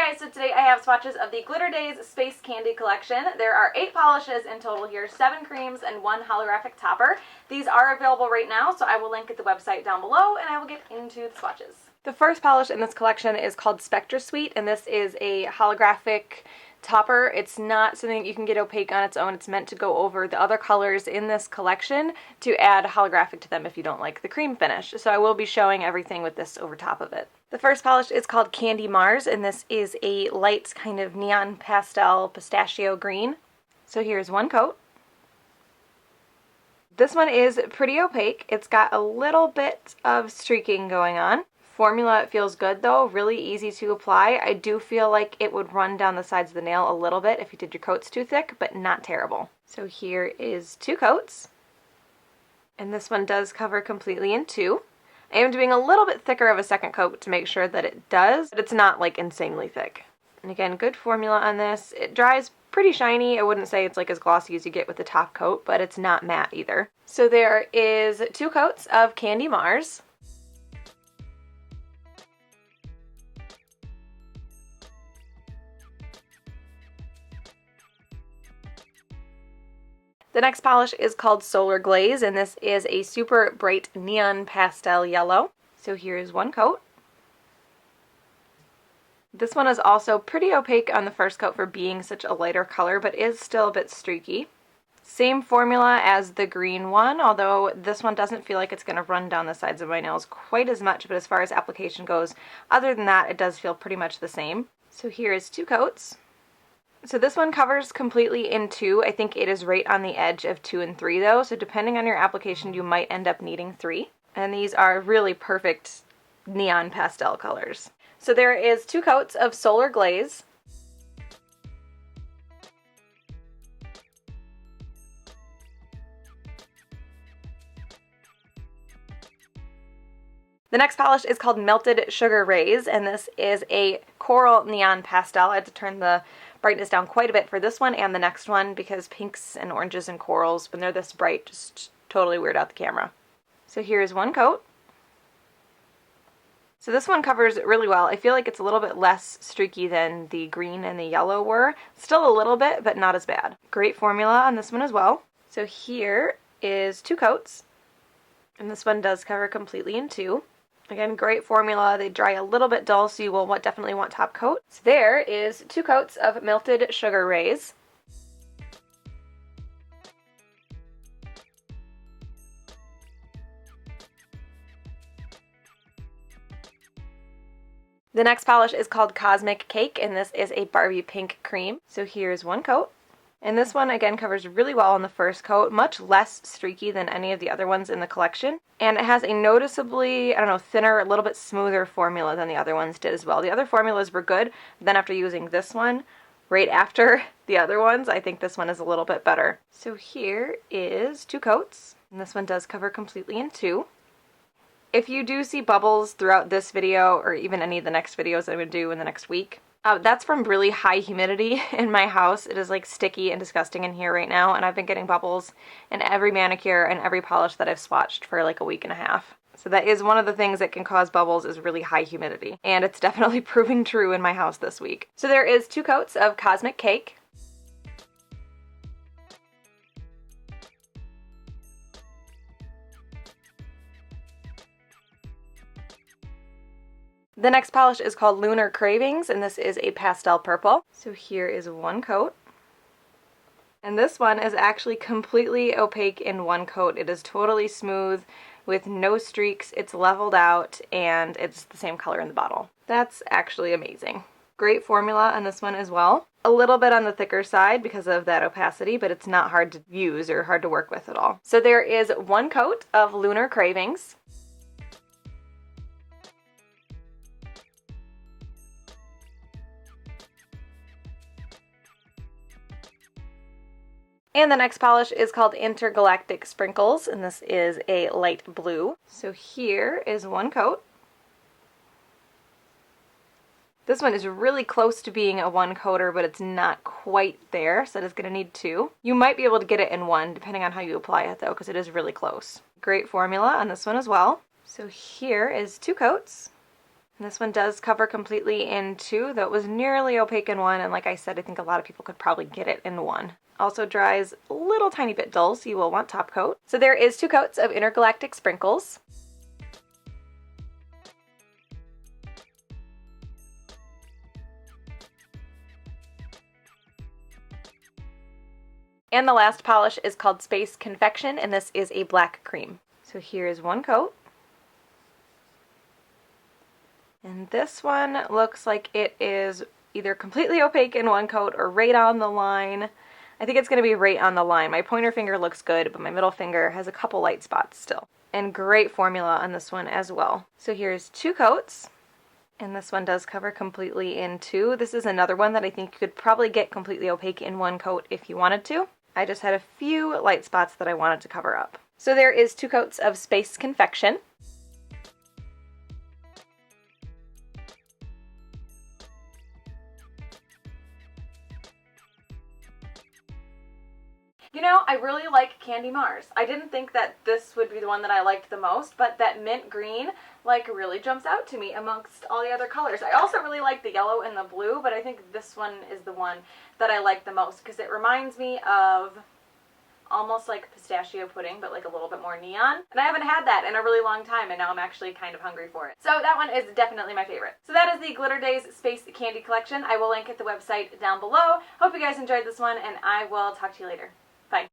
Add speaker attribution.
Speaker 1: Alright, so today I have swatches of the Glitter Daze Space Candy Collection. There are 8 polishes in total here, 7 creams, and 1 holographic topper. These are available right now, so I will link at the website down below, and I will get into the swatches. The first polish in this collection is called Spectrasweet, and this is a holographic topper. It's not something that you can get opaque on its own. It's meant to go over the other colors in this collection to add holographic to them if you don't like the cream finish. So I will be showing everything with this over top of it. The first polish is called Candy Mars, and this is a light kind of neon pastel pistachio green. So here's one coat. This one is pretty opaque. It's got a little bit of streaking going on. Formula feels good though, really easy to apply. I do feel like it would run down the sides of the nail a little bit if you did your coats too thick, but not terrible. So here is 2 coats, and this one does cover completely in 2. I am doing a little bit thicker of a second coat to make sure that it does, but it's not like insanely thick. And again, good formula on this. It dries pretty shiny. I wouldn't say it's like as glossy as you get with the top coat, but it's not matte either. So there is 2 coats of Candy Mars. The next polish is called Solar Glaze, and this is a super bright neon pastel yellow. So here's 1 coat. This one is also pretty opaque on the first coat for being such a lighter color, but is still a bit streaky. Same formula as the green one, although this one doesn't feel like it's going to run down the sides of my nails quite as much, but as far as application goes, other than that, it does feel pretty much the same. So here is 2 coats. So this one covers completely in 2. I think it is right on the edge of 2 and 3 though, so depending on your application you might end up needing 3. And these are really perfect neon pastel colors. So there is 2 coats of Solar Glaze. The next polish is called Melted Sugar Rays, and this is a coral neon pastel. I had to turn the brightness down quite a bit for this one and the next one because pinks and oranges and corals, when they're this bright, just totally weird out the camera. So here's 1 coat. So this one covers really well. I feel like it's a little bit less streaky than the green and the yellow were. Still a little bit, but not as bad. Great formula on this one as well. So here is 2 coats, and this one does cover completely in 2. Again, great formula. They dry a little bit dull, so you will definitely want top coat. So there is 2 coats of Melted Sugar Rays. The next polish is called Cosmic Cake, and this is a Barbie pink cream. So here's 1 coat. And this one, again, covers really well on the first coat, much less streaky than any of the other ones in the collection. And it has a noticeably, thinner, a little bit smoother formula than the other ones did as well. The other formulas were good, but then after using this one, right after the other ones, I think this one is a little bit better. So here is 2 coats, and this one does cover completely in 2. If you do see bubbles throughout this video, or even any of the next videos that I'm going to do in the next week, that's from really high humidity in my house. It is like sticky and disgusting in here right now, and I've been getting bubbles in every manicure and every polish that I've swatched for like a week and a half. So that is one of the things that can cause bubbles, is really high humidity, and it's definitely proving true in my house this week. So there is 2 coats of Cosmic Cake. The next polish is called Lunar Cravings, and this is a pastel purple. So here is 1 coat. And this one is actually completely opaque in 1 coat. It is totally smooth with no streaks. It's leveled out, and it's the same color in the bottle. That's actually amazing. Great formula on this one as well. A little bit on the thicker side because of that opacity, but it's not hard to use or hard to work with at all. So there is 1 coat of Lunar Cravings. And the next polish is called Intergalactic Sprinkles, and this is a light blue. So here is 1 coat. This one is really close to being a 1-coater, but it's not quite there, so it is going to need 2. You might be able to get it in 1, depending on how you apply it though, because it is really close. Great formula on this one as well. So here is 2 coats. And this one does cover completely in 2, though it was nearly opaque in 1, and like I said, I think a lot of people could probably get it in 1. Also dries a little tiny bit dull, so you will want top coat. So there is 2 coats of Intergalactic Sprinkles. And the last polish is called Space Confection, and this is a black cream. So here is 1 coat. And this one looks like it is either completely opaque in 1 coat or right on the line. I think it's going to be right on the line. My pointer finger looks good, but my middle finger has a couple light spots still. And great formula on this one as well. So here's 2 coats. And this one does cover completely in 2. This is another one that I think you could probably get completely opaque in 1 coat if you wanted to. I just had a few light spots that I wanted to cover up. So there is 2 coats of Space Confection. You know, I really like Candy Mars. I didn't think that this would be the one that I liked the most, but that mint green like really jumps out to me amongst all the other colors. I also really like the yellow and the blue, but I think this one is the one that I like the most because it reminds me of almost like pistachio pudding, but like a little bit more neon. And I haven't had that in a really long time, and now I'm actually kind of hungry for it. So that one is definitely my favorite. So that is the Glitter Daze Space Candy Collection. I will link at the website down below. Hope you guys enjoyed this one, and I will talk to you later.